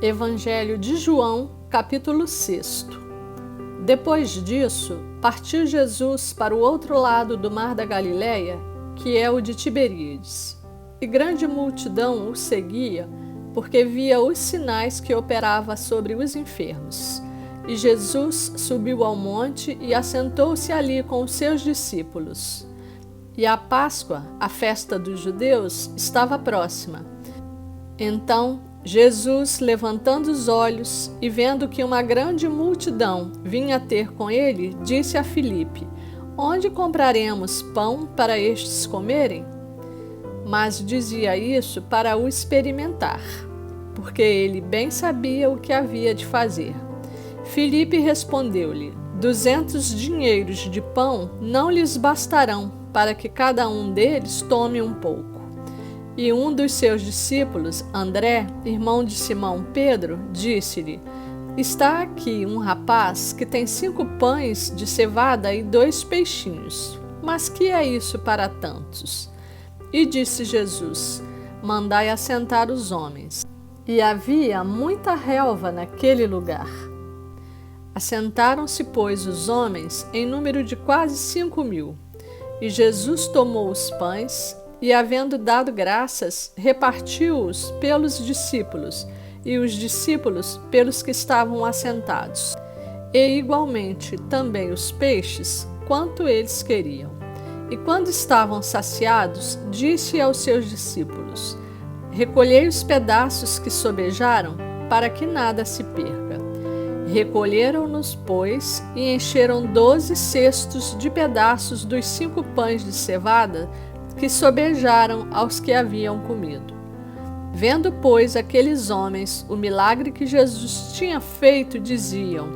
Evangelho de João, capítulo 6. Depois disso, partiu Jesus para o outro lado do mar da Galileia, que é o de Tiberíades. E grande multidão o seguia, porque via os sinais que operava sobre os enfermos. E Jesus subiu ao monte e assentou-se ali com os seus discípulos. E a Páscoa, a festa dos judeus, estava próxima. Então, Jesus, levantando os olhos e vendo que uma grande multidão vinha ter com ele, disse a Filipe: Onde compraremos pão para estes comerem? Mas dizia isso para o experimentar, porque ele bem sabia o que havia de fazer. Filipe respondeu-lhe: 200 dinheiros de pão não lhes bastarão para que cada um deles tome um pouco. E um dos seus discípulos, André, irmão de Simão Pedro, disse-lhe: Está aqui um rapaz que tem 5 pães de cevada e 2 peixinhos. Mas que é isso para tantos? E disse Jesus: Mandai assentar os homens. E havia muita relva naquele lugar. Assentaram-se, pois, os homens em número de quase 5.000. E Jesus tomou os pães e, havendo dado graças, repartiu-os pelos discípulos, e os discípulos pelos que estavam assentados, e igualmente também os peixes, quanto eles queriam. E quando estavam saciados, disse aos seus discípulos: Recolhei os pedaços que sobejaram, para que nada se perca. Recolheram-nos, pois, e encheram 12 cestos de pedaços dos 5 pães de cevada que sobejaram aos que haviam comido. Vendo, pois, aqueles homens o milagre que Jesus tinha feito, diziam: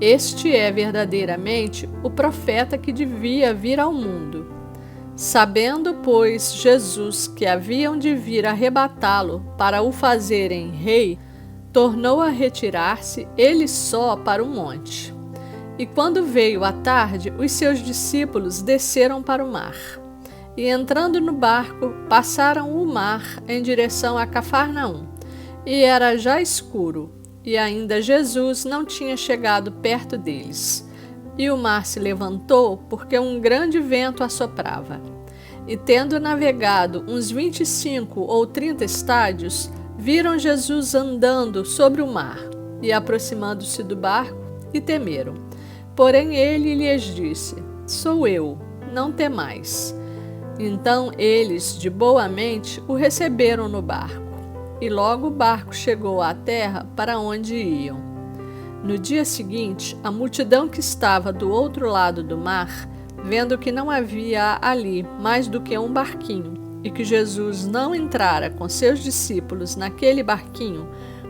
Este é verdadeiramente o profeta que devia vir ao mundo. Sabendo, pois, Jesus que haviam de vir arrebatá-lo para o fazerem rei, tornou a retirar-se ele só para o monte. E quando veio a tarde, os seus discípulos desceram para o mar. E entrando no barco, passaram o mar em direção a Cafarnaum. E era já escuro, e ainda Jesus não tinha chegado perto deles. E o mar se levantou, porque um grande vento assoprava. E tendo navegado uns 25 ou 30 estádios, viram Jesus andando sobre o mar, e aproximando-se do barco, e temeram. Porém ele lhes disse: Sou eu, não temais. Então eles, de boa mente, o receberam no barco. E logo o barco chegou à terra para onde iam. No dia seguinte, a multidão que estava do outro lado do mar, vendo que não havia ali mais do que um barquinho, e que Jesus não entrara com seus discípulos naquele barquinho,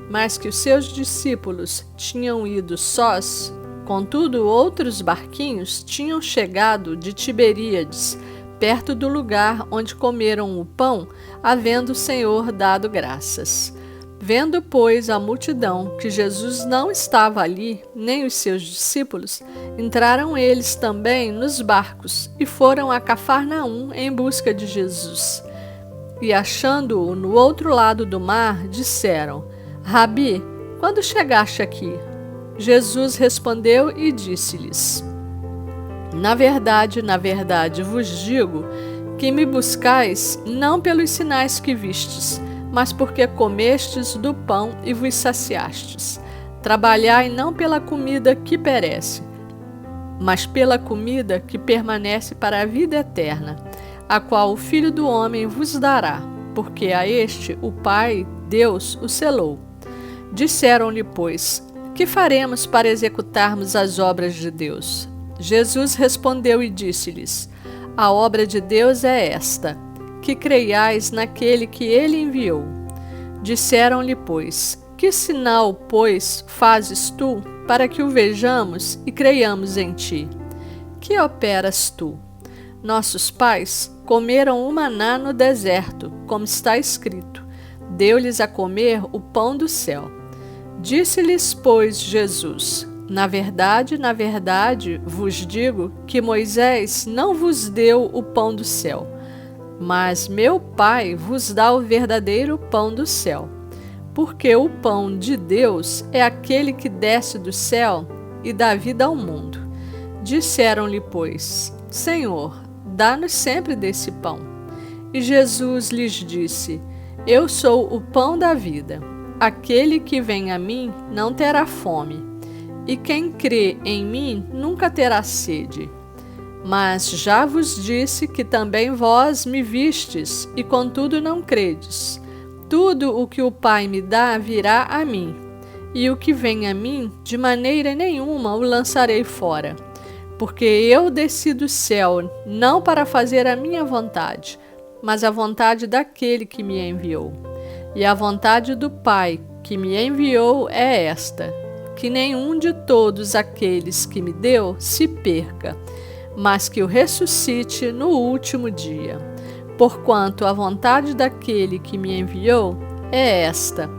mas que os seus discípulos tinham ido sós, contudo outros barquinhos tinham chegado de Tiberíades, perto do lugar onde comeram o pão, havendo o Senhor dado graças. Vendo, pois, a multidão que Jesus não estava ali, nem os seus discípulos, entraram eles também nos barcos e foram a Cafarnaum em busca de Jesus. E achando-o no outro lado do mar, disseram: Rabi, quando chegaste aqui? Jesus respondeu e disse-lhes: Na verdade vos digo que me buscais não pelos sinais que vistes, mas porque comestes do pão e vos saciastes. Trabalhai não pela comida que perece, mas pela comida que permanece para a vida eterna, a qual o Filho do Homem vos dará, porque a este o Pai, Deus, o selou. Disseram-lhe, pois: Que faremos para executarmos as obras de Deus? Jesus respondeu e disse-lhes: A obra de Deus é esta, que creiais naquele que ele enviou. Disseram-lhe, pois: Que sinal, pois, fazes tu, para que o vejamos e creiamos em ti? Que operas tu? Nossos pais comeram o maná no deserto, como está escrito: Deu-lhes a comer o pão do céu. Disse-lhes, pois, Jesus: Na verdade, vos digo que Moisés não vos deu o pão do céu, mas meu Pai vos dá o verdadeiro pão do céu. porque o pão de Deus é aquele que desce do céu e dá vida ao mundo. Disseram-lhe, pois: Senhor, dá-nos sempre desse pão. E Jesus lhes disse: Eu sou o pão da vida. Aquele que vem a mim não terá fome, e quem crê em mim nunca terá sede. Mas já vos disse que também vós me vistes, e contudo não credes. Tudo o que o Pai me dá virá a mim, e o que vem a mim, de maneira nenhuma o lançarei fora. Porque eu desci do céu, não para fazer a minha vontade, mas a vontade daquele que me enviou. E a vontade do Pai que me enviou é esta: que nenhum de todos aqueles que me deu se perca, mas que o ressuscite no último dia. Porquanto a vontade daquele que me enviou é esta: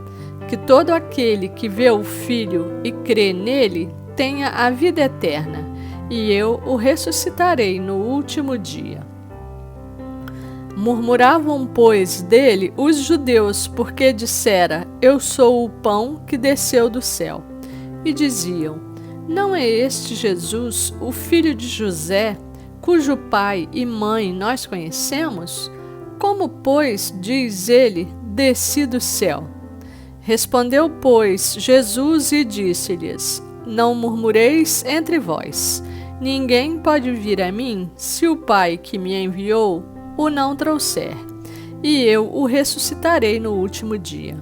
que todo aquele que vê o Filho e crê nele tenha a vida eterna, e eu o ressuscitarei no último dia. Murmuravam, pois, dele os judeus, porque dissera: Eu sou o pão que desceu do céu. E diziam: Não é este Jesus, o filho de José, cujo pai e mãe nós conhecemos? Como, pois, diz ele, desci do céu? Respondeu, pois, Jesus e disse-lhes: Não murmureis entre vós. Ninguém pode vir a mim se o Pai que me enviou o não trouxer, e eu o ressuscitarei no último dia.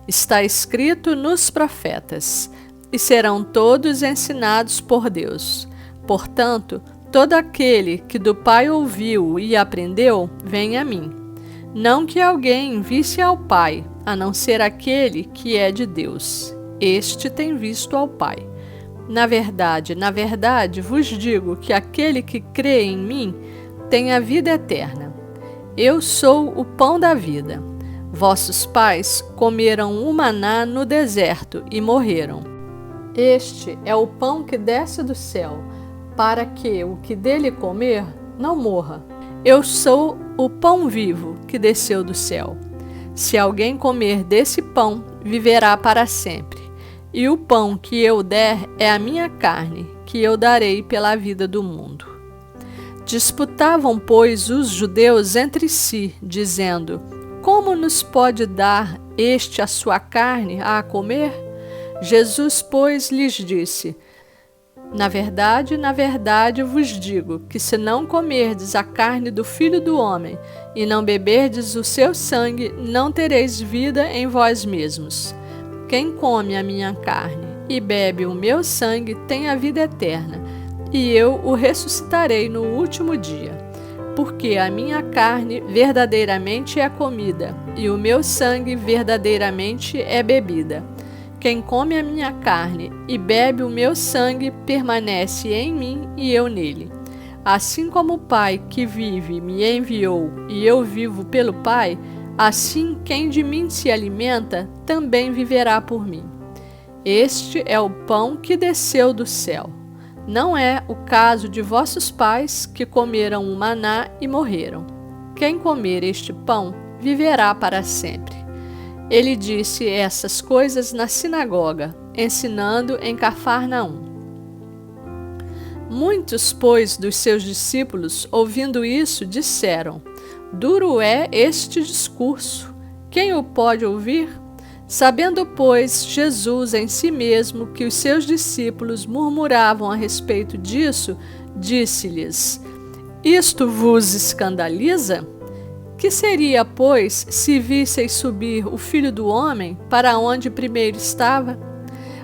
Está escrito nos profetas: E serão todos ensinados por Deus. Portanto, todo aquele que do Pai ouviu e aprendeu, vem a mim. Não que alguém visse ao Pai, a não ser aquele que é de Deus. Este tem visto ao Pai. Na verdade, vos digo que aquele que crê em mim tem a vida eterna. Eu sou o pão da vida. Vossos pais comeram o maná no deserto e morreram. Este é o pão que desce do céu, para que o que dele comer não morra. Eu sou o pão vivo que desceu do céu. Se alguém comer desse pão, viverá para sempre. E o pão que eu der é a minha carne, que eu darei pela vida do mundo. Disputavam, pois, os judeus entre si, dizendo: Como nos pode dar este a sua carne a comer? Jesus, pois, lhes disse: Na verdade vos digo que se não comerdes a carne do Filho do Homem e não beberdes o seu sangue, não tereis vida em vós mesmos. Quem come a minha carne e bebe o meu sangue tem a vida eterna, e eu o ressuscitarei no último dia. Porque a minha carne verdadeiramente é comida, e o meu sangue verdadeiramente é bebida. Quem come a minha carne e bebe o meu sangue permanece em mim e eu nele. Assim como o Pai que vive me enviou e eu vivo pelo Pai, assim quem de mim se alimenta também viverá por mim. Este é o pão que desceu do céu. Não é o caso de vossos pais que comeram o maná e morreram. Quem comer este pão viverá para sempre. Ele disse essas coisas na sinagoga, ensinando em Cafarnaum. Muitos, pois, dos seus discípulos, ouvindo isso, disseram: Duro é este discurso. Quem o pode ouvir? Sabendo, pois, Jesus em si mesmo que os seus discípulos murmuravam a respeito disso, disse-lhes: Isto vos escandaliza? Que seria, pois, se visseis subir o Filho do Homem para onde primeiro estava?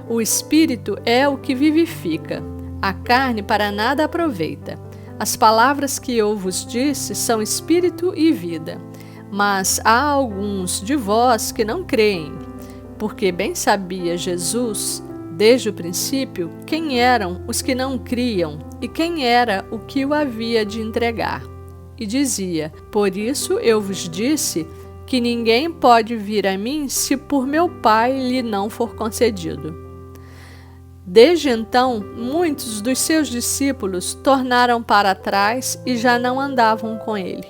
O Espírito é o que vivifica, a carne para nada aproveita. As palavras que eu vos disse são Espírito e vida. Mas há alguns de vós que não creem, porque bem sabia Jesus, desde o princípio, quem eram os que não criam e quem era o que o havia de entregar. E dizia: Por isso eu vos disse que ninguém pode vir a mim se por meu Pai lhe não for concedido. Desde então, muitos dos seus discípulos tornaram para trás e já não andavam com ele.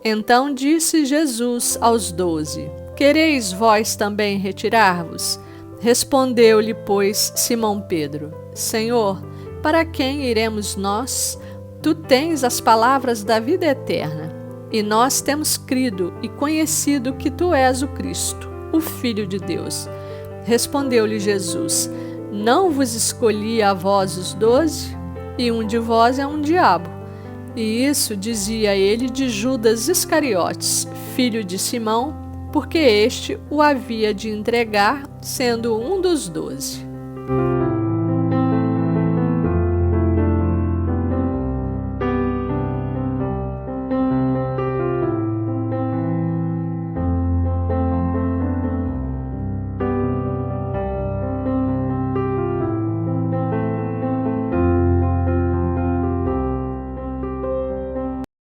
Então disse Jesus aos 12: Quereis vós também retirar-vos? Respondeu-lhe, pois, Simão Pedro: Senhor, para quem iremos nós? Tu tens as palavras da vida eterna, e nós temos crido e conhecido que tu és o Cristo, o Filho de Deus. Respondeu-lhe Jesus: Não vos escolhi a vós os 12? E um de vós é um diabo. E isso dizia ele de Judas Iscariotes, filho de Simão, porque este o havia de entregar, sendo um dos 12.